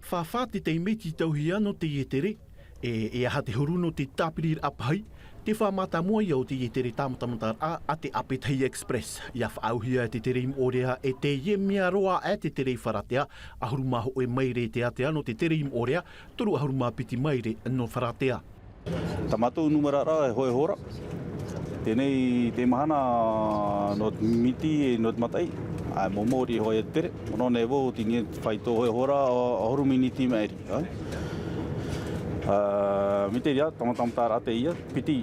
Whawhati te imeti tauhia no te ietere, e aha te huru no te tāpiri Apetahi, te whamatamoia o te ietere tāmatamatara'a a te Apetahi Express. Ia whaauhia te tere orea e te mea roa e te tere wharatea, ahurumaho e maire te atea no te tere orea, toru ahuruma piti maire no wharatea. Tāmatou numarara e hoe hora. Tēnei te mahana no miti e no matai. Ai momori hoi e tere. Mono ne wo tini whaito hoe hora ahuru miniti mairi. Mite ria, tāmatamatara'a te ia, piti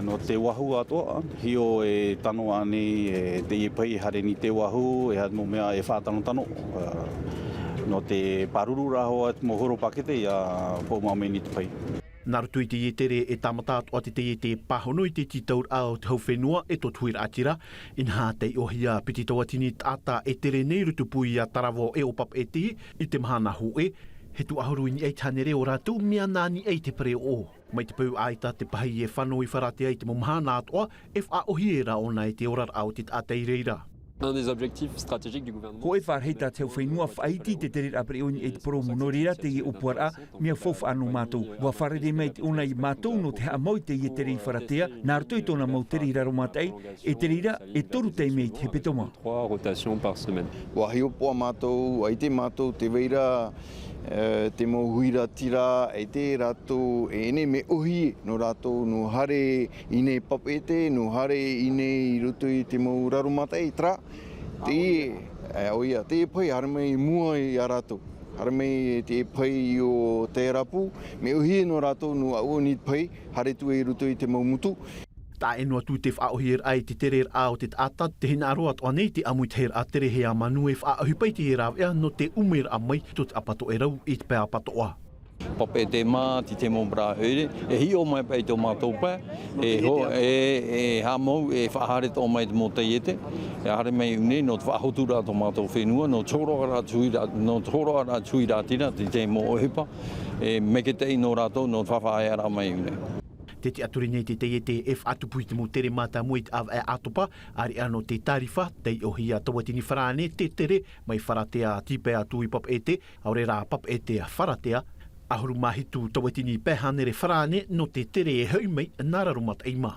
no te wahu atoa. Hio e tano ane te pahī hare ni te wahu, e hat mo mea e whātano. No te paruru raho at mohoro pakete ia po mame ni te pahī. Narutu i te ietere e tamata atoa te te pahono i te titaur ao te hauwhenua e to tuira atira. Inha te ohia piti taua tini ata e tere nei rutupui a tarawo e o pap e te i te mahana hoe. He tu ahuru ni ei tanere o rātou mea nāni ei te pare o. Mai te pau aita te pahī e whanau i wharatea i te momahana atoa e whaohi e ra ona e te orar au te ata i reira. Un des objectifs stratégiques du gouvernement. Ko e wharheta te whainua whaiti te tere apreoni e te poro monorira te i upuara mea fof anu mātou. Wa wharere mei te ona i mātou no te hamau te i tere i wharatea, nā rato i tōna mau tere i raro mātai, e tere ira e toru te mei te petoma. 3 rotations par semaine. Wa hiopoa mātou, ai te mātou te veira, te mo huira tira e te rato e ene me ohi no rato no hare ine papete no hare ine i roto i te mo rarumatai tra te oia te pai harmei mua i a rato harmei te pai o te rapu me ohi no rato no au ni pai hare tu i roto i te mo mutu. Tā e noa tū te whaohir ai te tere ao te ata te hina aroa toa nei te amui te a tere hea Manuia e whaahupai te hera ea no te umera a mai tot apato e rau i te pēa apatoa. Pape te mā, te mo bra here, e hi o mai pai tō mātou pā, e hamau, e whahare tō mai te mō te iete, e hare mai une, no te whahotura tō mātou whenua, no tōroara tui rā tira, te mō ohepa, e meketei no rātou, no te whawhaera mai une. Te aturi nei te iete e whaatupui te mō tere mata muit av e atopa, ari ano te tarifa, te ohia tawatini wharane, te tere, mai wharatea tipea tui pap ete, aure rā pap ete a wharatea, ahuru mahitu tawatini pehanere wharane no te tere e haumei nararumat eima.